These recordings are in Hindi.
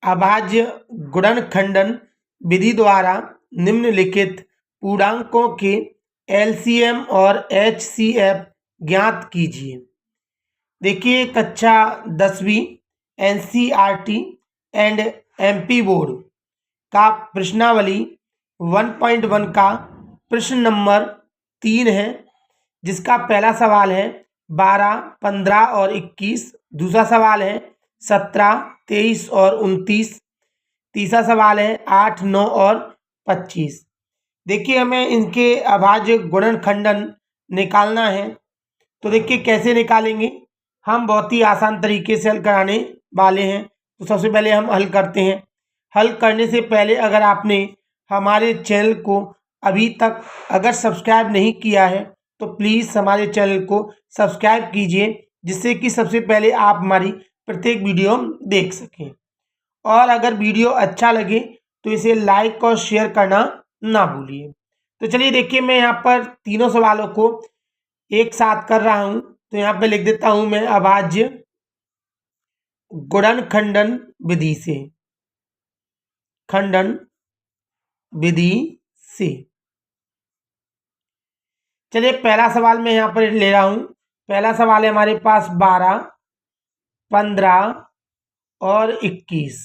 अभाज्य गुणनखंडन विधि द्वारा निम्नलिखित पूर्णांकों के एलसीएम और एचसीएफ ज्ञात कीजिए। देखिए कक्षा 10वीं एनसीईआरटी एंड एमपी बोर्ड का प्रश्नावली 1.1 का प्रश्न नंबर 3 है, जिसका पहला सवाल है 12, 15 और 21। दूसरा सवाल है 17, 23 और 29। तीसरा सवाल है 8, 9 और 25। देखिए हमें इनके अभाज्य गुणनखंडन निकालना है। तो देखिए कैसे निकालेंगे, हम बहुत ही आसान तरीके से हल कराने वाले हैं। तो सबसे पहले हम हल करते हैं। हल करने से पहले अगर आपने हमारे चैनल को अभी तक अगर सब्सक्राइब नहीं किया है तो प्लीज़ हमारे चैनल को सब्सक्राइब कीजिए, जिससे कि सबसे पहले आप हमारी प्रत्येक वीडियो देख सकें। और अगर वीडियो अच्छा लगे तो इसे लाइक और शेयर करना ना भूलिए। तो चलिए देखिए, मैं यहाँ पर तीनों सवालों को एक साथ कर रहा हूँ। तो यहाँ पे लिख देता हूँ मैं अभाज्य गुणनखंडन विधि से, खंडन विधि से। चलिए पहला सवाल मैं यहाँ पर ले रहा हूँ। पहला सवाल है हमारे पास 12, 15 और 21।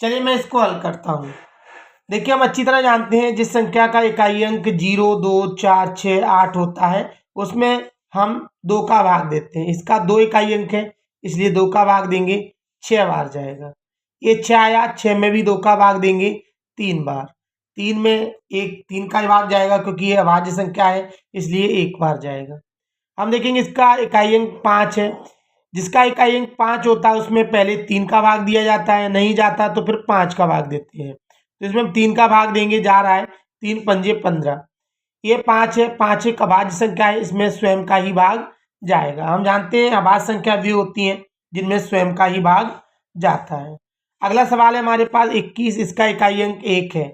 चलिए मैं इसको हल करता हूँ। देखिए हम अच्छी तरह जानते हैं जिस संख्या का इकाई अंक 0, 2, 4, 6, 8 होता है उसमें हम 2 का भाग देते हैं। इसका 2 इकाई अंक है इसलिए 2 का भाग देंगे, 6 बार जाएगा। ये 6 आया, 6 में भी 2 का भाग देंगे 3 बार। 3 में 3 का भाग जाएगा क्योंकि ये अभाज्य संख्या है इसलिए 1 बार जाएगा। हम देखेंगे इसका इकाई अंक 5 है। जिसका इकाई अंक 5 होता है उसमें पहले 3 का भाग दिया जाता है, नहीं जाता तो फिर 5 का भाग देते हैं। तो इसमें हम 3 का भाग देंगे, जा रहा है 3 पंजे 15। ये 5 है, 5 एक अभाज्य संख्या है, इसमें स्वयं का ही भाग जाएगा। हम जानते हैं अभाज्य संख्या वे होती हैं जिनमें स्वयं का ही भाग जाता है। अगला सवाल है हमारे पास 21। इसका इकाई अंक 1 है।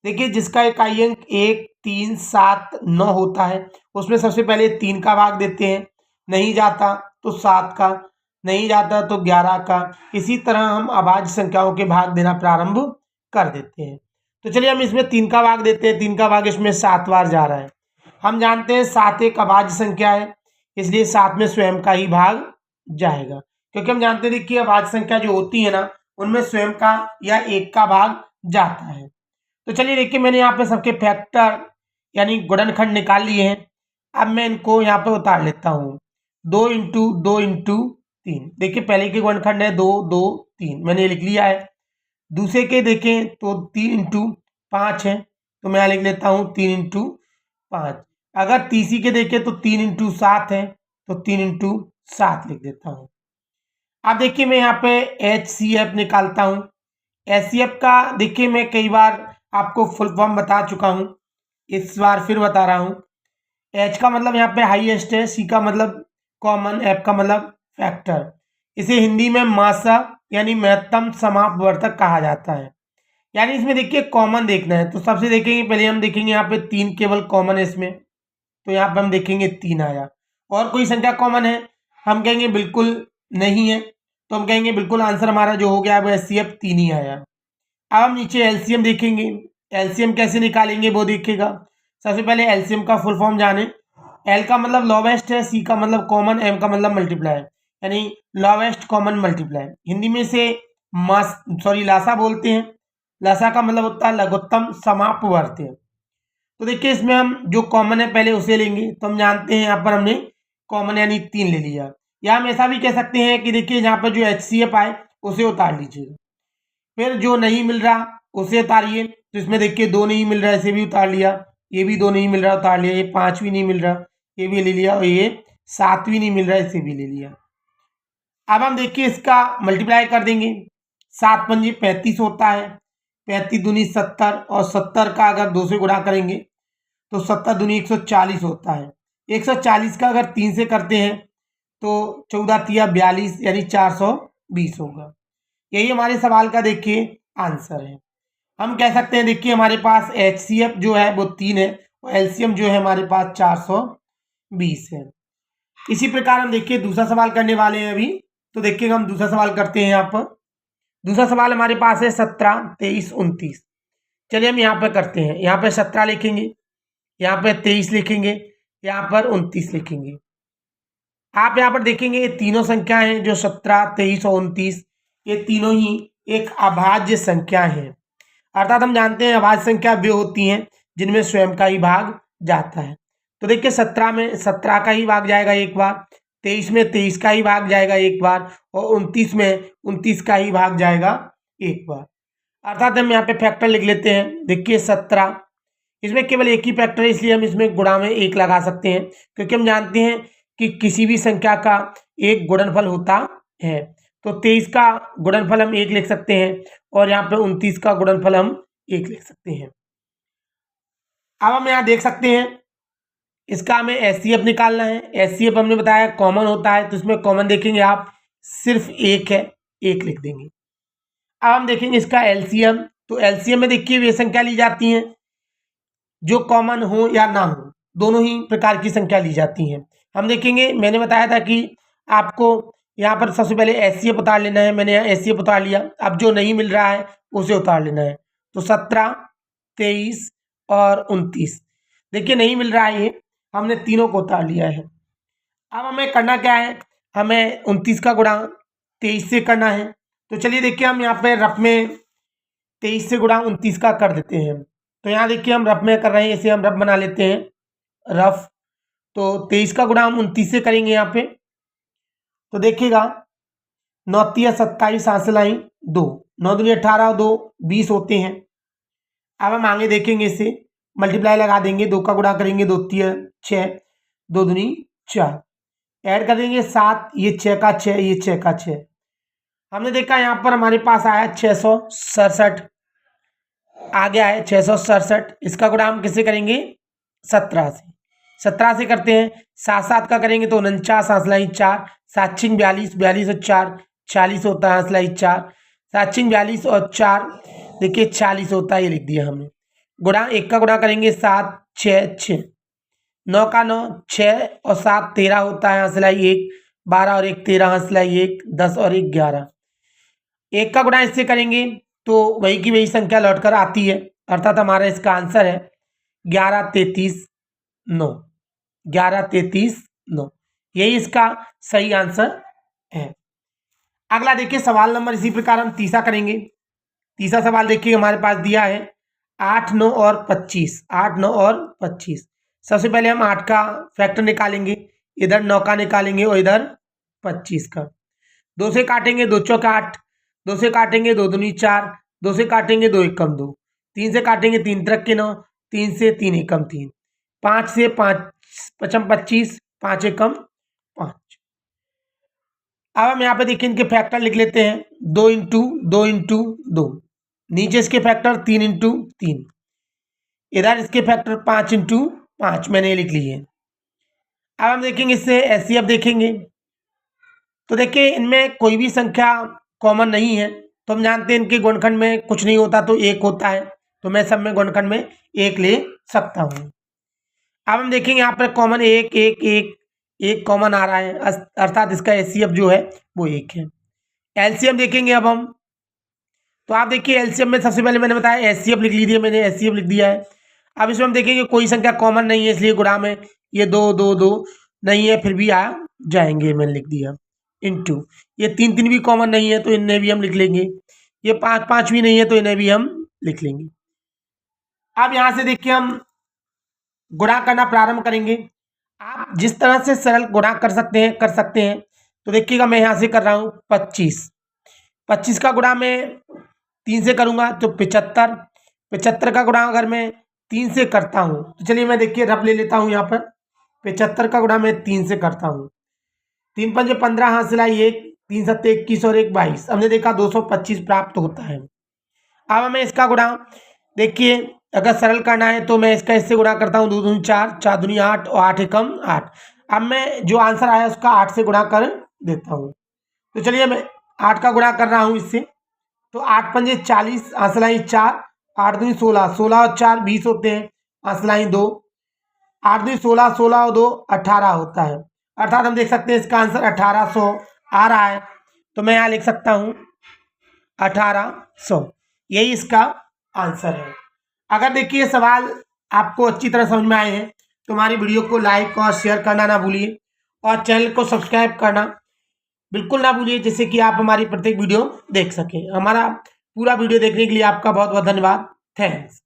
देखिए जिसका इकाई अंक 1, 3, 7, 9 होता है उसमें सबसे पहले 3 का भाग देते हैं, नहीं जाता तो 7 का, नहीं जाता तो 11 का। इसी तरह हम अभाज्य संख्याओं के भाग देना प्रारंभ कर देते हैं। तो चलिए हम इसमें 3 का भाग देते हैं। 3 का भाग इसमें 7 बार जा रहा है। हम जानते हैं 7 एक अभाज्य संख्या है इसलिए 7 में स्वयं का ही भाग जाएगा, क्योंकि हम जानते हैं कि अभाज्य संख्या जो होती है ना उनमें स्वयं का या 1 का भाग जाता है। तो चलिए देखिए मैंने यहाँ पे सबके फैक्टर यानी गुणनखंड निकाल लिए हैं। अब मैं इनको यहाँ पे उतार लेता हूँ। 2 इंटू 2 इंटू 3। देखिए पहले के गुणनखंड है 2, 2, 3, मैंने लिख लिया है। दूसरे के देखें तो 3 इंटू 5 है, तो मैं यहाँ लिख लेता हूँ 3 इंटू 5। अगर तीसरी के देखें तो 3 इंटू 7 है, तो 3 इंटू 7 लिख देता हूँ। अब देखिए मैं यहाँ पे HCF निकालता हूँ। HCF का देखिए मैं कई बार आपको फुल फॉर्म बता चुका हूँ, इस बार फिर बता रहा हूँ। H का मतलब यहाँ पे हाईएस्ट है, C का मतलब कॉमन, F का मतलब फैक्टर। इसे हिंदी में मासा यानी महत्तम समापवर्तक कहा जाता है। यानी इसमें देखिए कॉमन देखना है, तो सबसे देखेंगे पहले हम देखेंगे यहाँ पे 3 केवल कॉमन है इसमें, तो यहाँ पे हम देखेंगे 3 आया। और कोई संख्या कॉमन है हम कहेंगे बिल्कुल नहीं है, तो हम कहेंगे बिल्कुल आंसर हमारा जो हो गया वो HCF 3 ही आया। अब हम नीचे एलसीएम देखेंगे। एलसीएम कैसे निकालेंगे वो देखिएगा। सबसे पहले एलसीएम का फुल फॉर्म जाने। एल का मतलब लोवेस्ट है, सी का मतलब कॉमन, एम का मतलब मल्टीप्लाई, यानी लोवेस्ट कॉमन मल्टीप्लाई। हिंदी में से लासा बोलते हैं। लासा का मतलब होता है लघुत्तम समापवर्ती। तो देखिए इसमें हम जो कॉमन है पहले उसे लेंगे, तो हम जानते हैं यहाँ पर हमने कॉमन यानी 3 ले लिया। या हम ऐसा भी कह सकते हैं कि देखिए यहाँ पर जो HCF आए उसे उतार लीजिएगा, फिर जो नहीं मिल रहा उसे उतारिए। तो इसमें देखिए 2 नहीं मिल रहा, इसे भी उतार लिया। ये भी 2 नहीं मिल रहा, उतार लिया। ये 5 भी नहीं मिल रहा, ये भी ले लिया। और ये 7 भी नहीं मिल रहा, इसे भी ले लिया। अब हम देखिए इसका मल्टीप्लाई कर देंगे। 7 पंजे 35 होता है, 35 दूनी 70, और 70 का अगर 2 से गुणा करेंगे तो 70 दूनी 140 होता है। 140 का अगर 3 से करते हैं तो 14 तिया 42 यानी 420 होगा। यही हमारे सवाल का देखिए आंसर है। हम कह सकते हैं देखिए हमारे पास HCF जो है वो 3 है और LCM जो है हमारे पास 420 है। इसी प्रकार हम देखिए दूसरा सवाल करने वाले हैं अभी। तो देखिए हम दूसरा सवाल करते हैं यहाँ पर। दूसरा सवाल हमारे पास है 17, 23, 29। चलिए हम यहाँ पर करते हैं। यहाँ पे 17 लिखेंगे, यहाँ पे 23 लिखेंगे, यहाँ पर 29 लिखेंगे। आप यहाँ पर देखेंगे ये तीनों संख्याएं हैं जो 17, 23 और 29, ये तीनों ही एक अभाज्य संख्या है। अर्थात हम जानते हैं अभाज्य संख्या वे होती हैं जिनमें स्वयं का ही भाग जाता है। तो देखिए 17 में 17 का ही भाग जाएगा एक बार, 23 में 23 का ही भाग जाएगा एक बार, और 29 में 29 का ही भाग जाएगा एक बार। अर्थात हम यहाँ पे फैक्टर लिख लेते हैं। देखिए 17, इसमें केवल एक ही फैक्टर है, इसलिए हम इसमें गुणा में 1 लगा सकते हैं, क्योंकि हम जानते हैं कि किसी भी संख्या का एक गुणनफल होता है। तो 23 का गुणनफल हम 1 लिख सकते हैं, और यहाँ पे 29 का गुणनफल हम 1 लिख सकते हैं। अब हम यहाँ देख सकते हैं इसका हमें एचसीएफ निकालना है। एचसीएफ हमने बताया कॉमन होता है, तो इसमें कॉमन देखेंगे आप सिर्फ 1 है, 1 लिख देंगे। अब हम देखेंगे इसका एलसीएम। तो एलसीएम में देखिए वे संख्या ली जाती हैं जो कॉमन हो या ना हो, दोनों ही प्रकार की संख्या ली जाती हैं। हम देखेंगे, मैंने बताया था कि आपको यहाँ पर सबसे पहले एचसीएफ उतार लेना है। मैंने यहाँ एचसीएफ उतार लिया। अब जो नहीं मिल रहा है उसे उतार लेना है। तो 17, 23 और 29, देखिए नहीं मिल रहा है, ये हमने तीनों को उतार लिया है। अब हमें करना क्या है, हमें 29 का गुणा 23 से करना है। तो चलिए देखिए हम यहाँ पे रफ में 23 से गुणा 29 का कर देते हैं। तो यहाँ देखिए हम रफ में कर रहे हैं, इसे हम रफ बना लेते हैं, रफ। तो 23 का गुणा हम 29 से करेंगे यहाँ पे। तो देखिएगा 9 तिया 27, 5 लाई 2, 9 दूनी 18 और 2 20 होते हैं। अब हम आगे देखेंगे, इसे मल्टीप्लाई लगा देंगे, 2 का गुणा करेंगे, 2 तिया 6, 2 दूनी 4, ऐड कर देंगे 7, ये 6 का 6, ये 6 का 6। हमने देखा यहाँ पर हमारे पास आया 667, आ गया है 667। इसका गुणा हम किससे करेंगे, 17 से। 17 से करते हैं, 7 7 का करेंगे तो 49, 5 लाई 4, 7 छिंग 42, 42 और 4 40 होता है, 5 लाई 4, 7 छिंग 42 और 4 देखिए 40 होता है, ये लिख दिया हमने। गुणा 1 का गुणा करेंगे 7 6 6, 9 का 9, 6 और 7 13 होता है, 5 लाई 1, 12 और 1 13, 5 लाई 1, 10 और 1 11। 1 का गुणा इससे करेंगे तो वही की वही संख्या लौटकर आती है, अर्थात हमारा इसका आंसर है 11 33 9, 11 33 9, यही इसका सही आंसर है। अगला देखिए सवाल नंबर इसी प्रकार हम तीसरा करेंगे। तीसरा सवाल देखिए हमारे पास दिया है 8 9 और 25, 8 9 और 25। सबसे पहले हम 8 का फैक्टर निकालेंगे, इधर 9 का निकालेंगे और इधर 25 का। 2 से काटेंगे, 2 चौक 8, 2 से काटेंगे 2 दूनी 4, 2 से काटेंगे 2 एकम 2, 3 से काटेंगे 3 त्रिक के 9, 3 से 3 एकम 3, 5 से 5 पचम 25, 5 एकम 5। अब हम यहाँ पे देखिए इनके फैक्टर लिख लेते हैं, 2 इंटू 2 इंटू 2, नीचे इसके फैक्टर 3 इंटू 3, इधर इसके फैक्टर 5 इंटू 5, मैंने ये लिख लिए। अब हम देखेंगे इससे एचसीएफ देखेंगे। तो देखिए इनमें कोई भी संख्या कॉमन नहीं है, तो हम जानते हैं इनके गुणनखंड में कुछ नहीं होता तो 1 होता है, तो मैं सब में गुणनखंड में 1 ले सकता हूँ। अब हम देखेंगे यहाँ पर कॉमन 1 1 1 1 कॉमन आ रहा है, अर्थात इसका एचसीएफ जो है वो 1 है। एलसीएम देखेंगे अब हम। तो आप देखिए एलसीएम में सबसे पहले मैंने बताया एचसीएफ लिख लीजिए, मैंने एचसीएफ लिख दिया है। अब इसमें हम देखेंगे कोई संख्या कॉमन नहीं है, इसलिए गुणा में ये 2 2 2 नहीं है, फिर भी आ जाएंगे, मैंने लिख दिया। इंटू ये 3 3 भी कॉमन नहीं है तो इन्हें भी हम लिख लेंगे, ये 5 5 भी नहीं है तो इन्हें भी हम लिख लेंगे। अब यहाँ से देखिए हम गुणा करना प्रारंभ करेंगे। आप जिस तरह से सरल गुणा कर सकते हैं। तो देखिएगा मैं यहाँ से कर रहा हूँ 25, 25 का गुणा मैं 3 से करूँगा तो 75, 75 का गुणा अगर मैं 3 से करता हूँ तो चलिए मैं देखिए रफ ले लेता हूँ। यहाँ पर 75 का गुणा मैं 3 से करता हूँ, 3 पंजे 15, हाथ से लाई 1, 3 सत्ते 21 और 1 22, हमने देखा 225 प्राप्त होता है। अब हमें इसका गुणा देखिए अगर सरल करना है तो मैं इसका इससे गुणा करता हूँ, 2 दूनी 4, 4 दूनी 8 और 8 एकम 8। अब मैं जो आंसर आया उसका 8 से गुणा कर देता हूँ। तो चलिए मैं 8 का गुणा कर रहा हूँ इससे, तो 8 पंजे 40, आंसलाई 4, 8 दूनी 16, 16 और 4 20 होते हैं, आंसलाई 2, 8 दूनी 16, 16 और 2 18 होता है, अर्थात हम देख सकते हैं इसका आंसर 1800 आ रहा है। तो मैं यहाँ लिख सकता हूँ 1800, यही इसका आंसर है। अगर देखिए सवाल आपको अच्छी तरह समझ में आए हैं तो हमारी वीडियो को लाइक और शेयर करना ना भूलिए और चैनल को सब्सक्राइब करना बिल्कुल ना भूलिए, जिससे कि आप हमारी प्रत्येक वीडियो देख सकें। हमारा पूरा वीडियो देखने के लिए आपका बहुत बहुत धन्यवाद। थैंक्स।